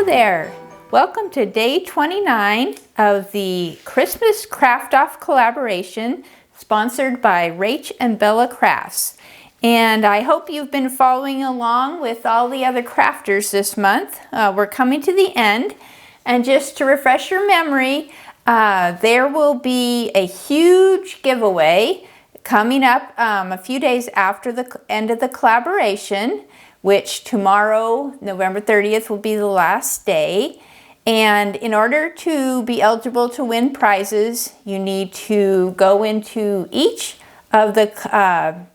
Hello there! Welcome to day 29 of the Christmas Craft Off collaboration sponsored by rachandbellacrafts. And I hope you've been following along with all the other crafters this month. We're coming to the end, and just to refresh your memory, there will be a huge giveaway coming up a few days after the end of the collaboration, which tomorrow, November 30th, will be the last day. And in order to be eligible to win prizes, you need to go into each of the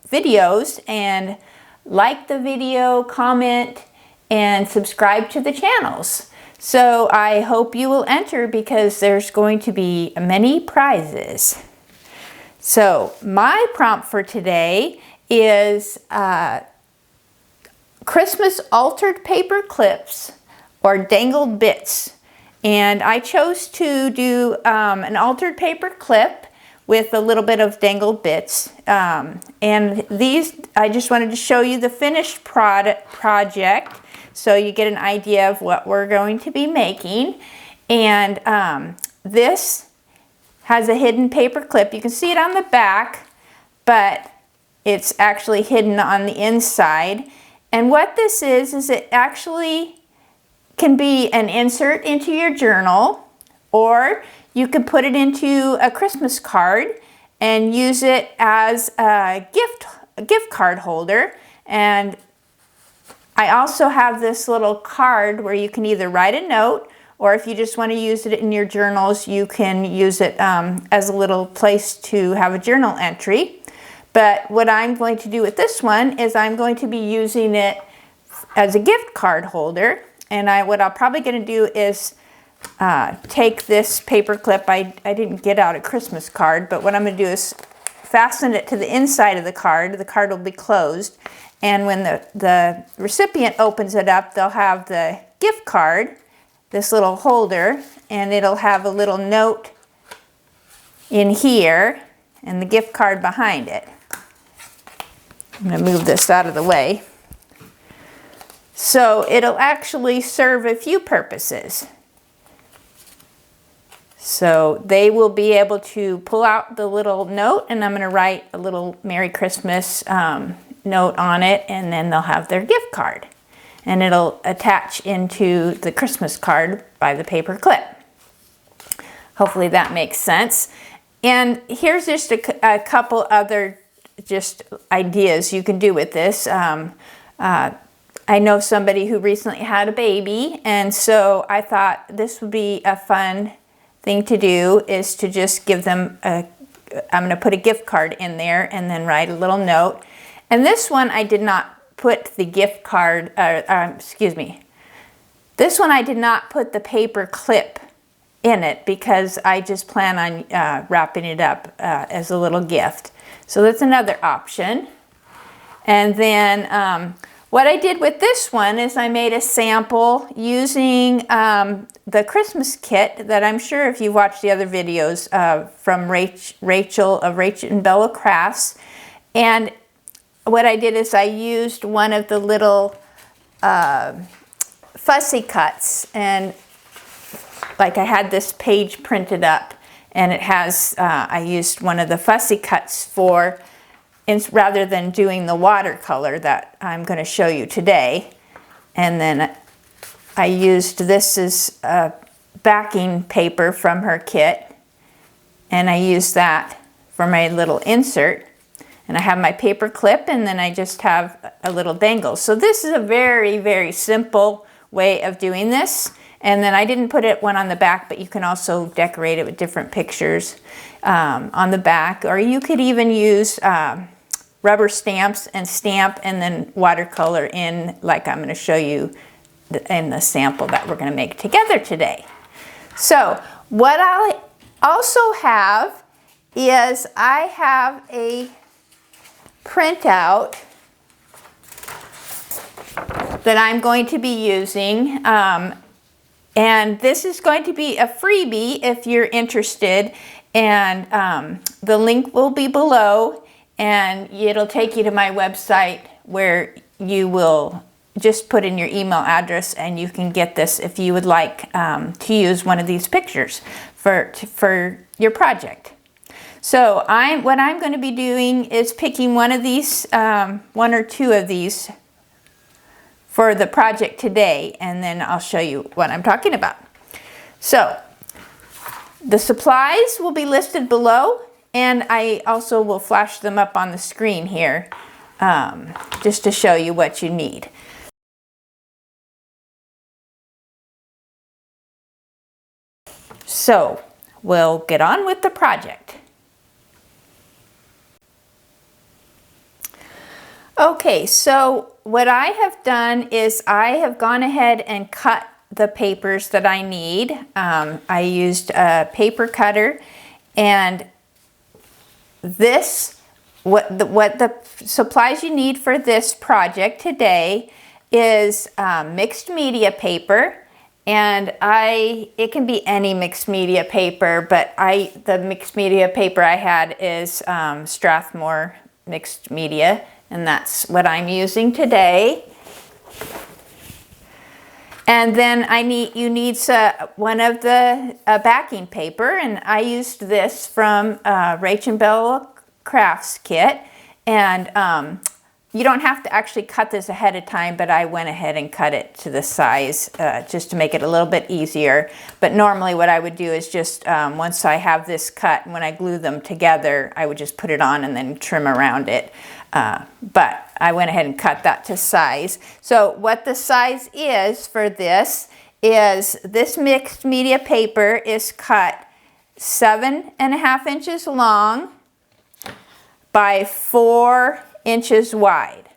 videos and like the video, comment, and subscribe to the channels. So I hope you will enter because there's going to be many prizes. So my prompt for today is Christmas altered paper clips or dangled bits. And I chose to do an altered paper clip with a little bit of dangled bits. And these, I just wanted to show you the finished project so you get an idea of what we're going to be making. And this has a hidden paper clip. You can see it on the back, but it's actually hidden on the inside. And what this is it actually can be an insert into your journal, or you can put it into a Christmas card and use it as a gift card holder. And I also have this little card where you can either write a note, or if you just want to use it in your journals, you can use it as a little place to have a journal entry. But what I'm going to do with this one is I'm going to be using it as a gift card holder. And what I'm probably going to do is take this paper clip. I didn't get out a Christmas card, but what I'm going to do is fasten it to the inside of the card. The card will be closed. And when the recipient opens it up, they'll have the gift card, this little holder, and it'll have a little note in here and the gift card behind it. I'm going to move this out of the way. So it'll actually serve a few purposes. So they will be able to pull out the little note, and I'm going to write a little Merry Christmas note on it, and then they'll have their gift card. And it'll attach into the Christmas card by the paper clip. Hopefully that makes sense. And here's just a couple other just ideas you can do with this. I know somebody who recently had a baby, and so I thought this would be a fun thing to do, is to just give them I'm going to put a gift card in there and then write a little note. And this one I did not put the gift card, this one I did not put the paper clip in it because I just plan on wrapping it up as a little gift. So that's another option. And then what I did with this one is I made a sample using the Christmas kit that I'm sure if you watched the other videos from Rachel of rachandbellacrafts. And what I did is I used one of the little fussy cuts, and like I had this page printed up, and it has, I used one of the fussy cuts for, rather than doing the watercolor that I'm going to show you today. And then I used this as backing paper from her kit, and I used that for my little insert. And I have my paper clip, and then I just have a little dangle. So this is a very, very simple way of doing this. And then I didn't put one on the back, but you can also decorate it with different pictures on the back. Or you could even use rubber stamps and stamp and then watercolor in, like I'm going to show you in the sample that we're going to make together today. So what I also have is I have a printout that I'm going to be using. And this is going to be a freebie if you're interested. And the link will be below, and it'll take you to my website where you will just put in your email address and you can get this if you would like to use one of these pictures for your project. So what I'm going to be doing is picking one of these, one or two of these for the project today, and then I'll show you what I'm talking about. So the supplies will be listed below, and I also will flash them up on the screen here just to show you what you need. So we'll get on with the project. Okay, so what I have done is I have gone ahead and cut the papers that I need. I used a paper cutter, and what the supplies you need for this project today is mixed media paper, and it can be any mixed media paper, but the mixed media paper I had is Strathmore mixed media, and that's what I'm using today. And then you need one of the backing paper, and I used this from rachandbellacrafts kit. And you don't have to actually cut this ahead of time, but I went ahead and cut it to the size just to make it a little bit easier. But normally what I would do is just once I have this cut, when I glue them together, I would just put it on and then trim around it. But I went ahead and cut that to size. So what the size is for this is this mixed media paper is cut 7.5 inches long by 4 inches wide.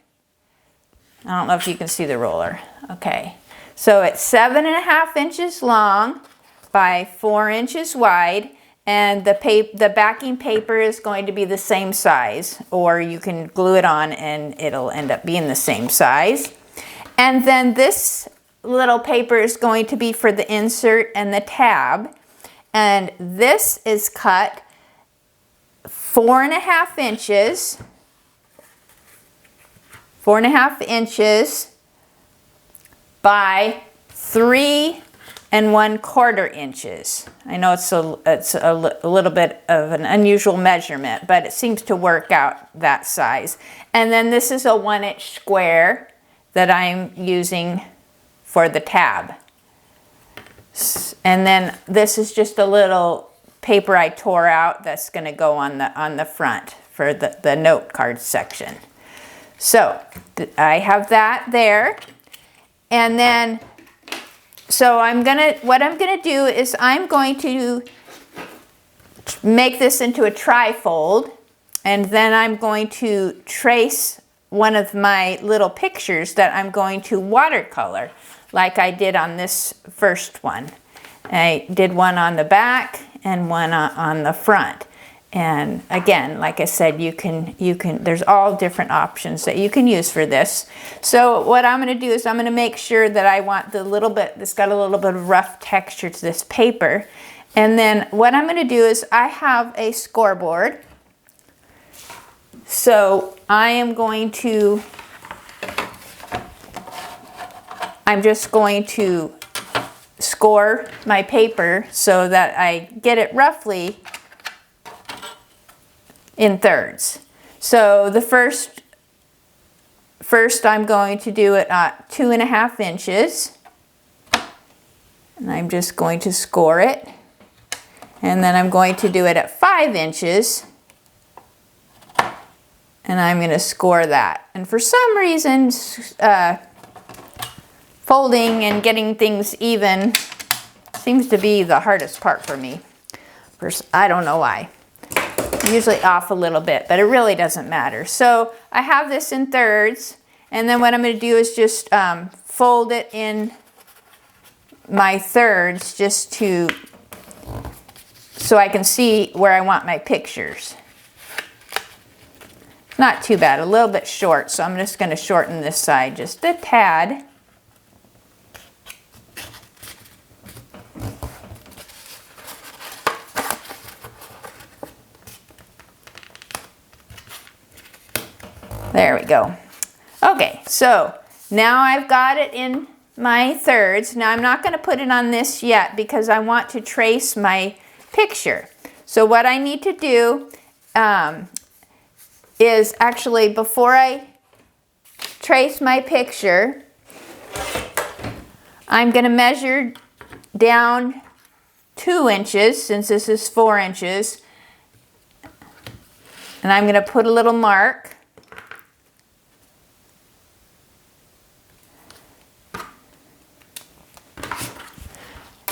I don't know if you can see the roller. Okay, so it's 7.5 inches long by 4 inches wide, and the backing paper is going to be the same size, or you can glue it on and it'll end up being the same size. And then this little paper is going to be for the insert and the tab, and this is cut 4.5 inches. 4.5 inches by 3¼ inches. I know it's a little bit of an unusual measurement, but it seems to work out that size. And then this is a 1-inch square that I'm using for the tab. And then this is just a little paper I tore out that's going to go on the front for the note card section. So I have that there, and then what I'm gonna do is I'm going to make this into a trifold, and then I'm going to trace one of my little pictures that I'm going to watercolor, like I did on this first one. I did one on the back and one on the front. And again, like I said, there's all different options that you can use for this. So what I'm going to do is I'm going to make sure that I want it's got a little bit of rough texture to this paper. And then what I'm going to do is I have a scoreboard. So I'm just going to score my paper so that I get it roughly in thirds. So the first I'm going to do it at 2.5 inches, and I'm just going to score it, and then I'm going to do it at 5 inches, and I'm going to score that. And for some reason, folding and getting things even seems to be the hardest part for me. I don't know why. Usually off a little bit, but it really doesn't matter. So I have this in thirds, and then what I'm going to do is just fold it in my thirds just so I can see where I want my pictures. Not too bad, a little bit short, so I'm just going to shorten this side just a tad. There we go. Okay, so Now I've got it in my thirds. Now I'm not going to put it on this yet because I want to trace my picture. So what I need to do is actually, before I trace my picture, I'm going to measure down 2 inches, since this is 4 inches, and I'm going to put a little mark.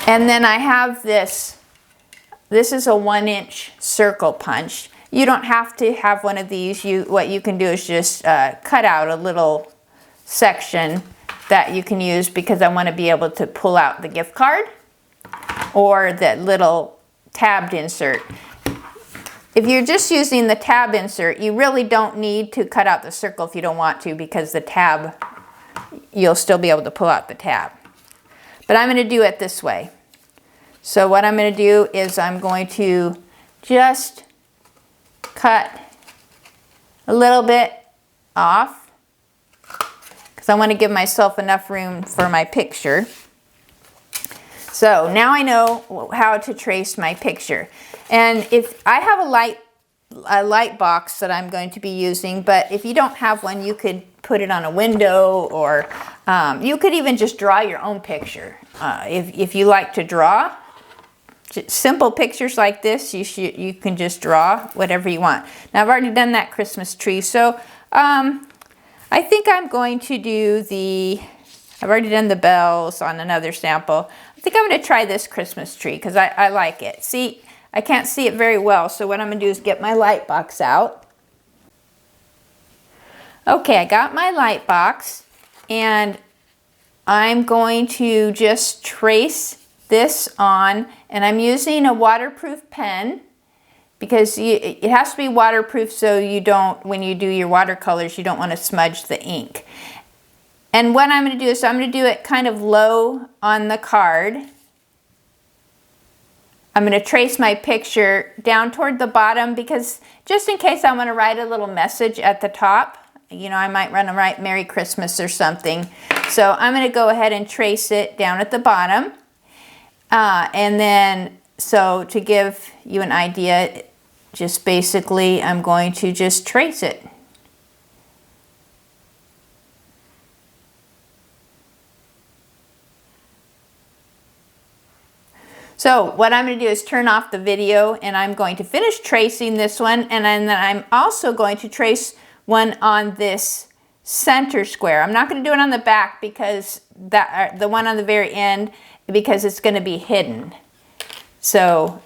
And then I have this. This is a 1-inch circle punch. You don't have to have one of these. What you can do is just cut out a little section that you can use, because I want to be able to pull out the gift card or that little tabbed insert. If you're just using the tab insert, you really don't need to cut out the circle if you don't want to, because the tab, you'll still be able to pull out the tab. But I'm going to do it this way. So what I'm going to do is I'm going to just cut a little bit off, because I want to give myself enough room for my picture. So now I know how to trace my picture. And if I have a light box that I'm going to be using, but if you don't have one, you could put it on a window, or you could even just draw your own picture. If you like to draw simple pictures like this, you can just draw whatever you want. Now I've already done that Christmas tree, so I think I'm going to do I've already done the bells on another sample. I think I'm going to try this Christmas tree because I like it. See, I can't see it very well, so what I'm going to do is get my light box out. Okay, I got my light box, and I'm going to just trace this on, and I'm using a waterproof pen, because it has to be waterproof, so you don't, when you do your watercolors, you don't want to smudge the ink. And what I'm going to do is I'm going to do it kind of low on the card. I'm going to trace my picture down toward the bottom, because just in case I want to write a little message at the top, you know, I might want to write Merry Christmas or something. So I'm going to go ahead and trace it down at the bottom. And then, so to give you an idea, just basically I'm going to just trace it. So what I'm going to do is turn off the video, and I'm going to finish tracing this one, and then I'm also going to trace one on this center square. I'm not going to do it on the back, because the one on the very end, because it's going to be hidden. So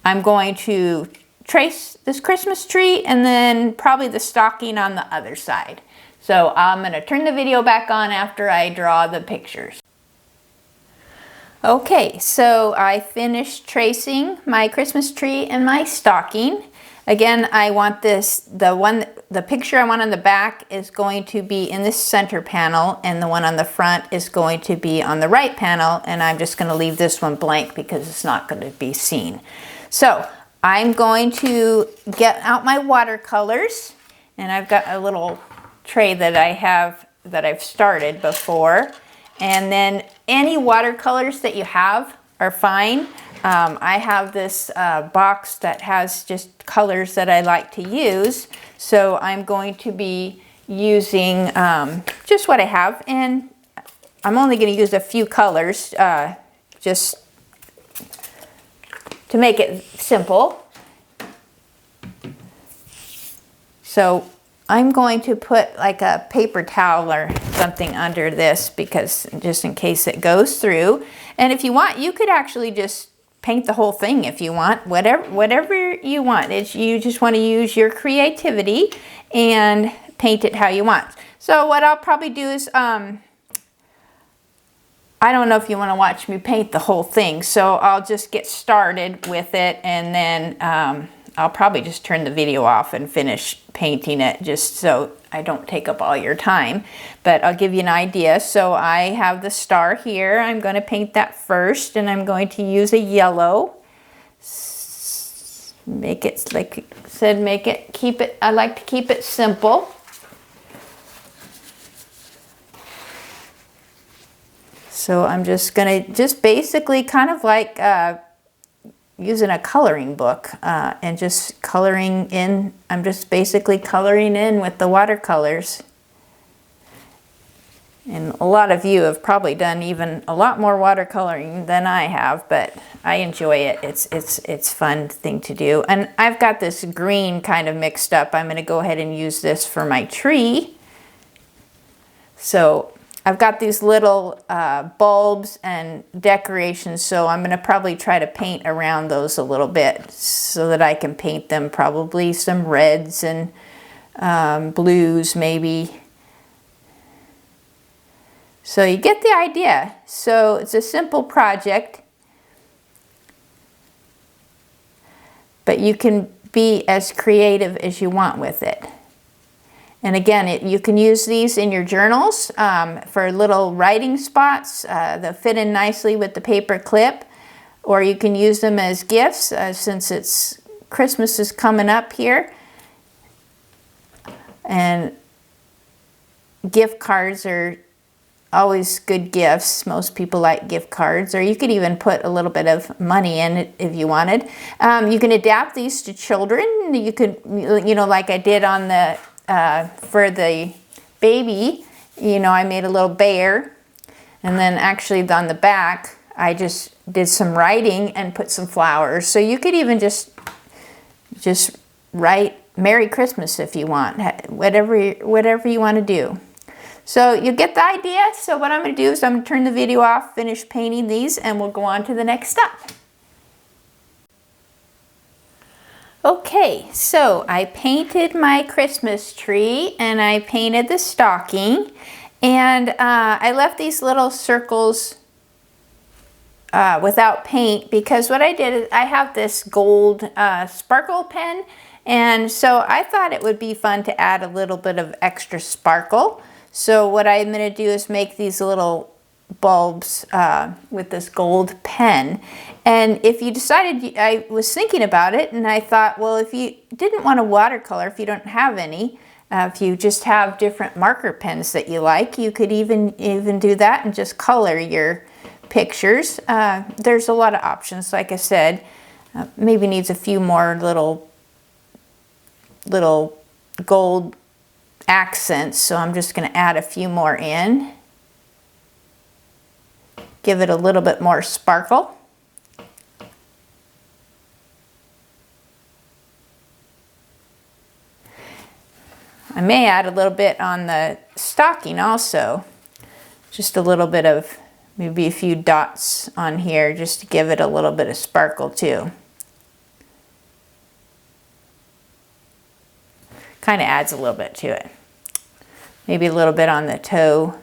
I'm going to trace this Christmas tree, and then probably the stocking on the other side. So I'm going to turn the video back on after I draw the pictures. Okay, so I finished tracing my Christmas tree and my stocking. Again, I want the picture I want on the back is going to be in this center panel, and the one on the front is going to be on the right panel, and I'm just going to leave this one blank because it's not going to be seen. So I'm going to get out my watercolors, and I've got a little tray that I've started before. And then any watercolors that you have are fine. I have this box that has just colors that I like to use. So I'm going to be using just what I have. And I'm only going to use a few colors just to make it simple. So I'm going to put like a paper towel or something under this, because just in case it goes through. And if you want, you could actually just paint the whole thing if you want, whatever you want. You just want to use your creativity and paint it how you want. So what I'll probably do is, I don't know if you want to watch me paint the whole thing, so I'll just get started with it, and then I'll probably just turn the video off and finish painting it, just so I don't take up all your time. But I'll give you an idea. So I have the star here. I'm going to paint that first, and I'm going to use a yellow. Make it, like I said, I like to keep it simple. So I'm just gonna basically kind of like using a coloring book and just coloring in. I'm just basically coloring in with the watercolors. And a lot of you have probably done even a lot more watercoloring than I have, but I enjoy it. It's fun thing to do. And I've got this green kind of mixed up. I'm gonna go ahead and use this for my tree. So I've got these little bulbs and decorations, so I'm gonna probably try to paint around those a little bit so that I can paint them probably some reds and blues maybe. So you get the idea. So it's a simple project, but you can be as creative as you want with it. And again, you can use these in your journals for little writing spots. They'll fit in nicely with the paper clip, or you can use them as gifts since Christmas is coming up here. And gift cards are always good gifts. Most people like gift cards, or you could even put a little bit of money in it if you wanted. You can adapt these to children. You could, you know, like I did on the for the baby, you know, I made a little bear, and then actually on the back I just did some writing and put some flowers. So you could even just write Merry Christmas if you want, whatever you want to do. So you get the idea. So what I'm going to do is I'm going to turn the video off, finish painting these, and we'll go on to the next step. Okay, so I painted my Christmas tree and I painted the stocking, and I left these little circles without paint because what I did is I have this gold sparkle pen, and so I thought it would be fun to add a little bit of extra sparkle. So what I'm going to do is make these little bulbs with this gold pen. And if you decided, I was thinking about it and I thought, well, if you didn't want a watercolor, if you don't have any, if you just have different marker pens that you like, you could even do that and just color your pictures. There's a lot of options, like I said. Maybe needs a few more little gold accents, so I'm just going to add a few more in. Give it a little bit more sparkle. I may add a little bit on the stocking also. Just a little bit of, maybe a few dots on here just to give it a little bit of sparkle too. Kind of adds a little bit to it. Maybe a little bit on the toe.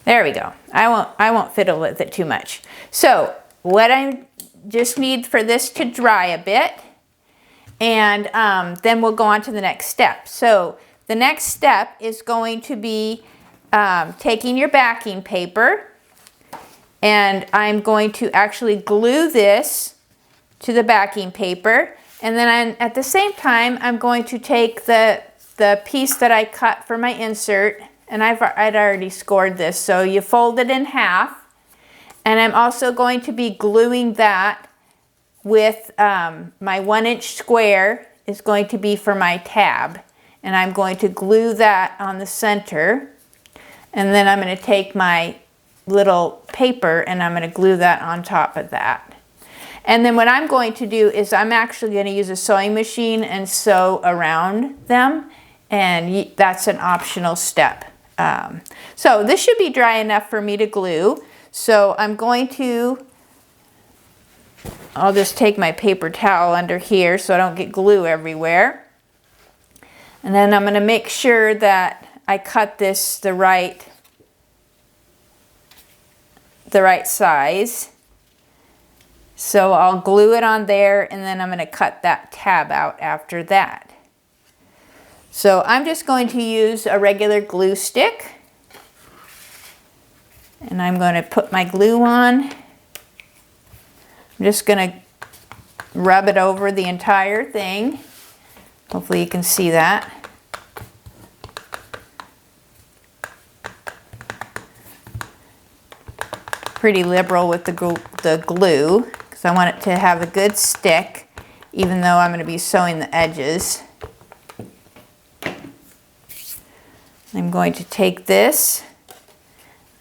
There we go. I won't fiddle with it too much. So what I just need for this to dry a bit, and then we'll go on to the next step. So the next step is going to be taking your backing paper, and I'm going to actually glue this to the backing paper, and then at the same time I'm going to take the piece that I cut for my insert, and I'd already scored this, so you fold it in half, and I'm also going to be gluing that with my 1-inch square is going to be for my tab, and I'm going to glue that on the center, and then I'm going to take my little paper and I'm going to glue that on top of that. And then what I'm going to do is I'm actually going to use a sewing machine and sew around them, and that's an optional step. So this should be dry enough for me to glue. So I'm going to, I'll just take my paper towel under here so I don't get glue everywhere. And then I'm going to make sure that I cut this the right size. So I'll glue it on there, and then I'm going to cut that tab out after that. So I'm just going to use a regular glue stick, and I'm going to put my glue on. I'm just going to rub it over the entire thing. Hopefully you can see that. pretty liberal with the glue because I want it to have a good stick, even though I'm going to be sewing the edges. I'm going to take this,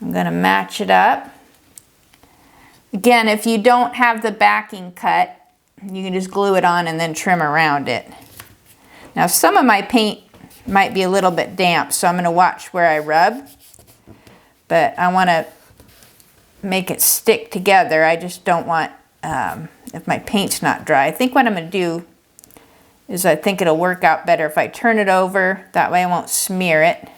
I'm going to match it up. Again, if you don't have the backing cut, you can just glue it on and then trim around it. Now some of my paint might be a little bit damp, so I'm going to watch where I rub. But I want to make it stick together. I just don't want, if my paint's not dry. I think what I'm going to do is I think it'll work out better if I turn it over. That way I won't smear it.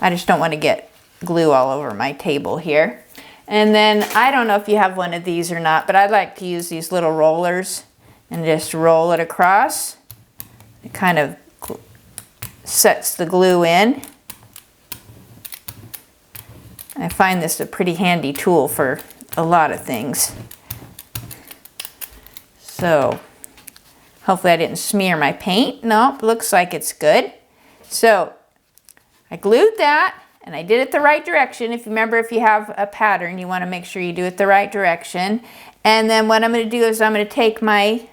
I just don't want to get glue all over my table here. And then I don't know if you have one of these or not, but I like to use these little rollers and just roll it across. It kind of sets the glue in. I find this a pretty handy tool for a lot of things. So hopefully I didn't smear my paint. Nope, looks like it's good. So I glued that, and I did it the right direction. If you remember, if you have a pattern, you want to make sure you do it the right direction. And then what I'm going to do is I'm going to take my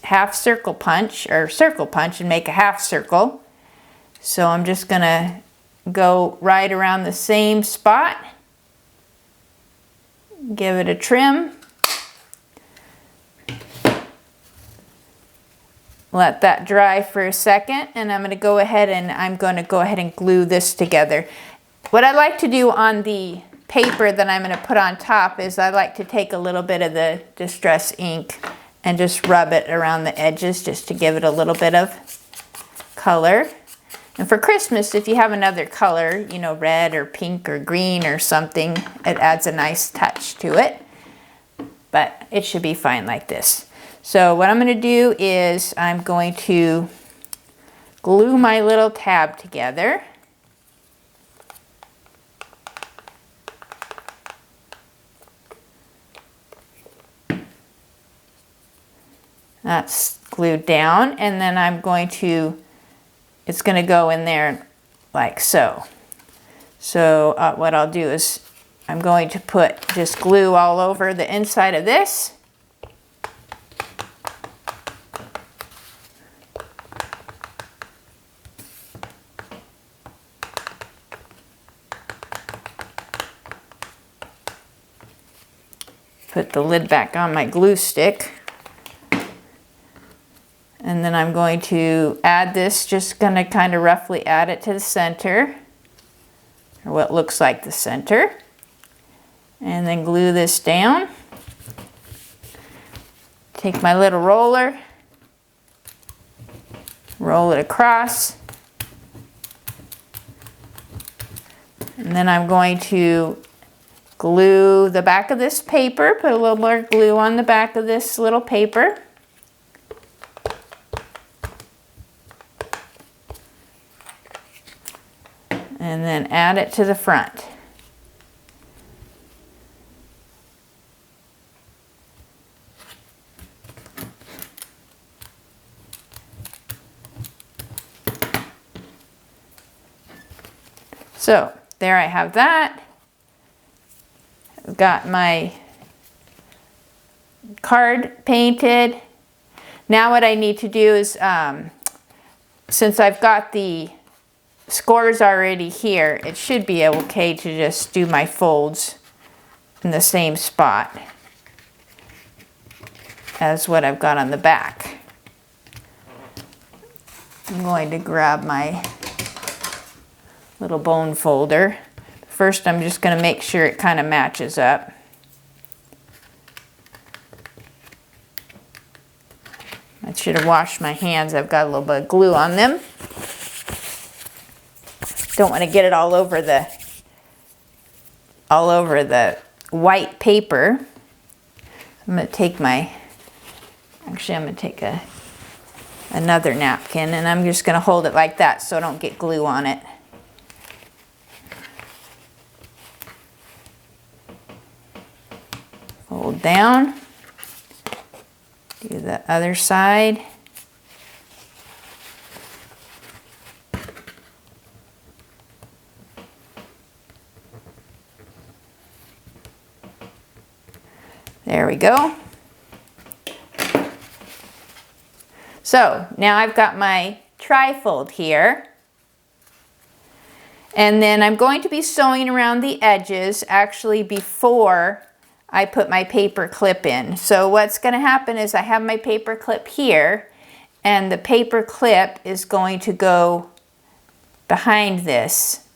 half circle punch, or circle punch, and make a half circle. So I'm just going to go right around the same spot. Give it a trim. Let that dry for a second, and I'm going to go ahead and glue this together. What I like to do on the paper that I'm going to put on top is I like to take a little bit of the Distress ink and just rub it around the edges just to give it a little bit of color. And for Christmas, if you have another color, you know, red or pink or green or something, it adds a nice touch to it. But it should be fine like this. So what I'm going to do is I'm going to glue my little tab together. That's glued down, and then I'm going to, it's going to go in there like so. So what I'll do is I'm going to put just glue all over the inside of this. Put the lid back on my glue stick. And then I'm going to add this, just going to kind of roughly add it to the center, or what looks like the center. And then glue this down. Take my little roller, roll it across. And then I'm going to glue the back of this paper, put a little more glue on the back of this little paper. And then add it to the front. So there I have that. I've got my card painted. Now what I need to do is, since I've got the scores already here, it should be okay to just do my folds in the same spot as what I've got on the back. I'm going to grab my little bone folder. First, I'm just going to make sure it kind of matches up. I should have washed my hands. I've got a little bit of glue on them. Don't want to get it all over the white paper. I'm going to take my, actually I'm going to take another napkin, and I'm just going to hold it like that so I don't get glue on it. Fold down, do the other side. There we go. So now I've got my trifold here. And then I'm going to be sewing around the edges actually before I put my paper clip in. So what's going to happen is I have my paper clip here, and the paper clip is going to go behind this.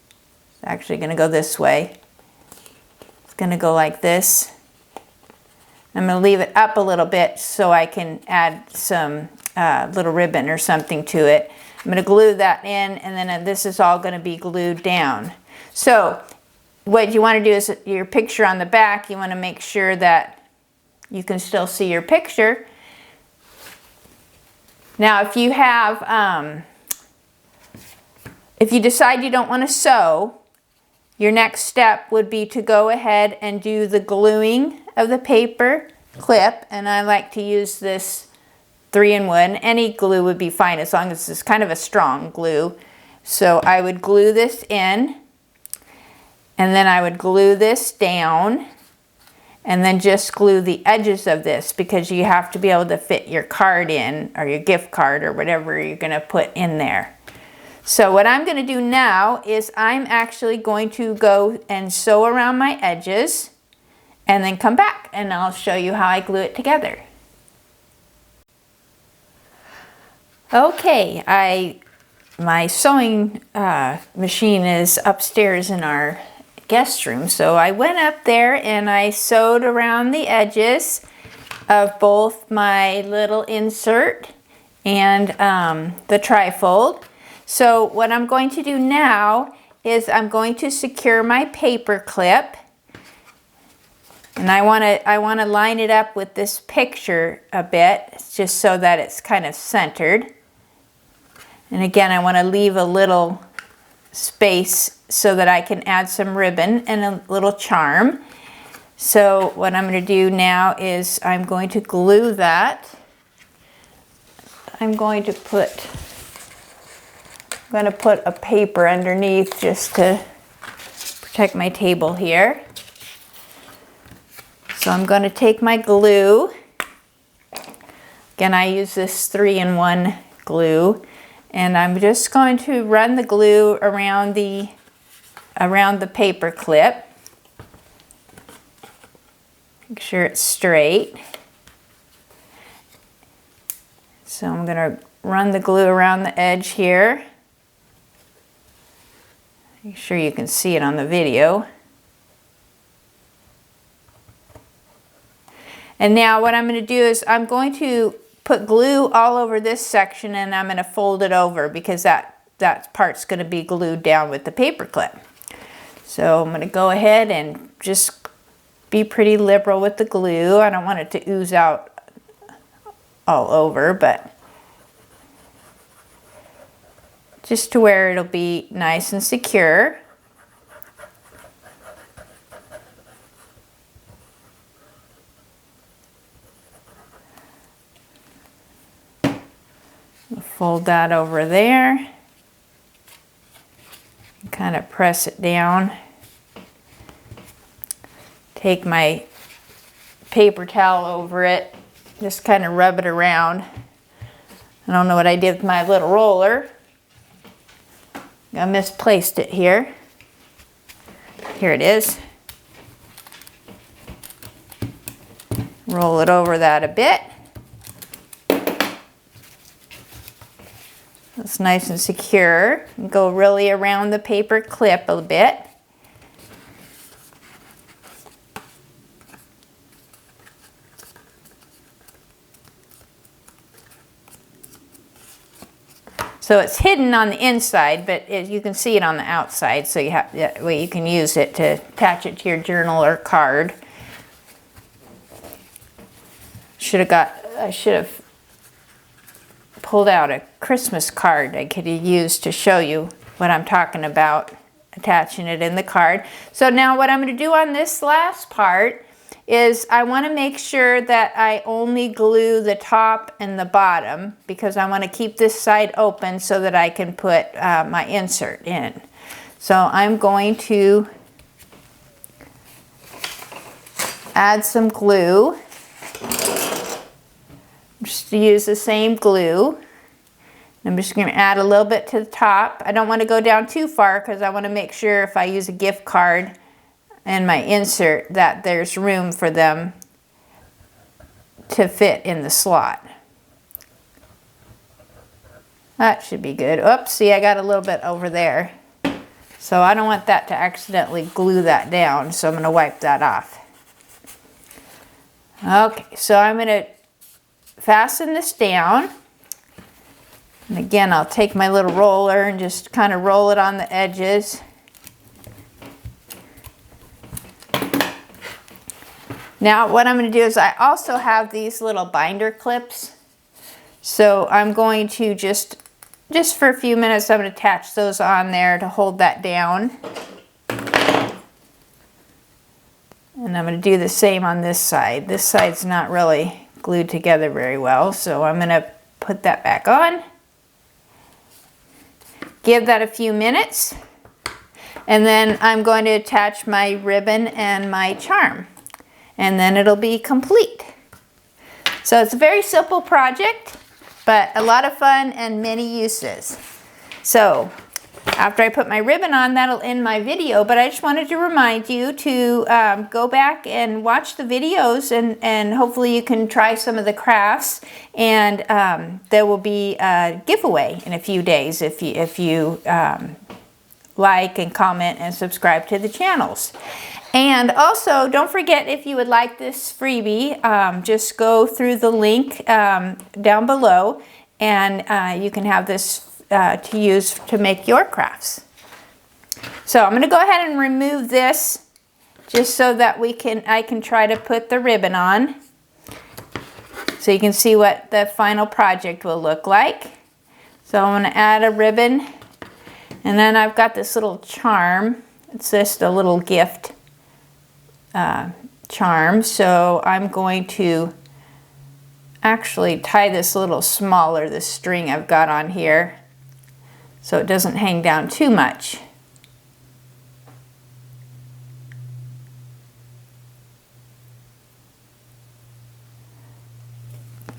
It's actually going to go this way. It's going to go like this. I'm going to leave it up a little bit so I can add some little ribbon or something to it. I'm going to glue that in, and then this is all going to be glued down. So what you want to do is your picture on the back, you want to make sure that you can still see your picture. Now if you have, if you decide you don't want to sew, your next step would be to go ahead and do the gluing of the paper clip, and I like to use this 3-in-1. Any glue would be fine as long as it's kind of a strong glue. So I would glue this in, and then I would glue this down, and then just glue the edges of this, because you have to be able to fit your card in, or your gift card, or whatever you're going to put in there. So what I'm going to do now is I'm actually going to go and sew around my edges, and then come back and I'll show you how I glue it together. Okay, my sewing machine is upstairs in our guest room, so I went up there and I sewed around the edges of both my little insert and the trifold. So what I'm going to do now is I'm going to secure my paper clip, and I want to line it up with this picture a bit, just so that it's kind of centered. And again, I want to leave a little space so that I can add some ribbon and a little charm. So what I'm going to do now is I'm going to glue that. I'm going to put a paper underneath just to protect my table here. So I'm going to take my glue. Again, I use this 3-in-1 glue, and I'm just going to run the glue around the paper clip. Make sure it's straight. So I'm going to run the glue around the edge here. Make sure you can see it on the video. And now what I'm going to do is I'm going to put glue all over this section, and I'm going to fold it over because that part's going to be glued down with the paper clip. So I'm going to go ahead and just be pretty liberal with the glue. I don't want it to ooze out all over, but just to where it'll be nice and secure. Fold that over there. Kind of press it down. Take my paper towel over it. Just kind of rub it around. I don't know what I did with my little roller. I misplaced it here. Here it is. Roll it over that a bit. It's nice and secure. Go really around the paper clip a bit. So it's hidden on the inside, but you can see it on the outside, so that way you can use it to attach it to your journal or card. I should have pulled out a Christmas card I could use to show you what I'm talking about, attaching it in the card. So now what I'm going to do on this last part is I want to make sure that I only glue the top and the bottom, because I want to keep this side open so that I can put my insert in. So I'm going to add some glue. just to use the same glue. I'm just going to add a little bit to the top. I don't want to go down too far because I want to make sure if I use a gift card and my insert that there's room for them to fit in the slot. That should be good. Oops, see, I got a little bit over there. So I don't want that to accidentally glue that down, so I'm going to wipe that off. Okay, so I'm going to fasten this down. And again, I'll take my little roller and just kind of roll it on the edges. Now what I'm going to do is I also have these little binder clips. So I'm going to just for a few minutes, I'm going to attach those on there to hold that down. And I'm going to do the same on this side. This side's not really glued together very well, so I'm going to put that back on. Give that a few minutes, and then I'm going to attach my ribbon and my charm, and then it'll be complete. So it's a very simple project, but a lot of fun and many uses. So after I put my ribbon on, that'll end my video, but I just wanted to remind you to go back and watch the videos, and hopefully you can try some of the crafts, and there will be a giveaway in a few days if you like and comment and subscribe to the channels. And also, don't forget, if you would like this freebie, just go through the link down below, and you can have this to use to make your crafts. So I'm going to go ahead and remove this just so that I can try to put the ribbon on, so you can see what the final project will look like. So I'm going to add a ribbon, and then I've got this little charm. It's just a little gift charm, so I'm going to actually tie this a little smaller, this string I've got on here, so it doesn't hang down too much.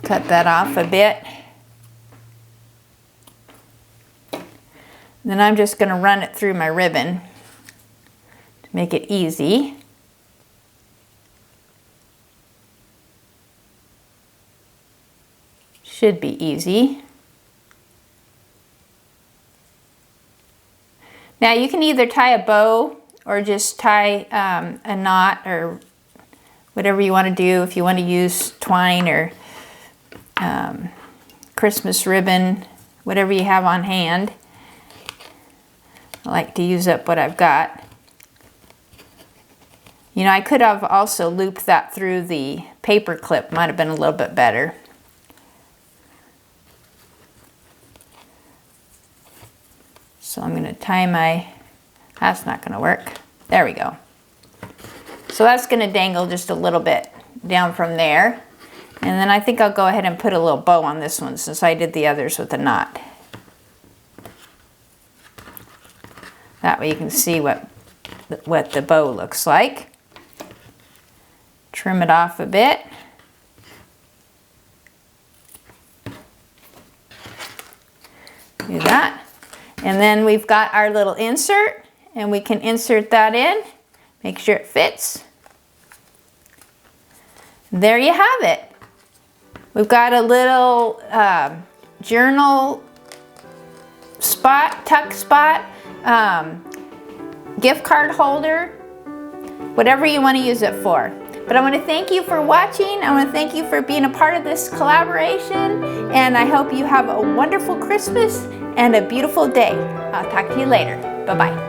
Cut that off a bit. Then I'm just going to run it through my ribbon to make it easy. Should be easy. Now you can either tie a bow or just tie a knot, or whatever you want to do. If you want to use twine or Christmas ribbon, whatever you have on hand. I like to use up what I've got. You know, I could have also looped that through the paper clip. Might have been a little bit better. So I'm going to tie my, that's not going to work. There we go. So that's going to dangle just a little bit down from there. And then I think I'll go ahead and put a little bow on this one, since I did the others with a knot. That way you can see what the bow looks like. Trim it off a bit. Do that. And then we've got our little insert, and we can insert that in, make sure it fits. There you have it. We've got a little journal spot, tuck spot, gift card holder, whatever you want to use it for. But I want to thank you for watching. I want to thank you for being a part of this collaboration, and I hope you have a wonderful Christmas and a beautiful day. I'll talk to you later. Bye-bye.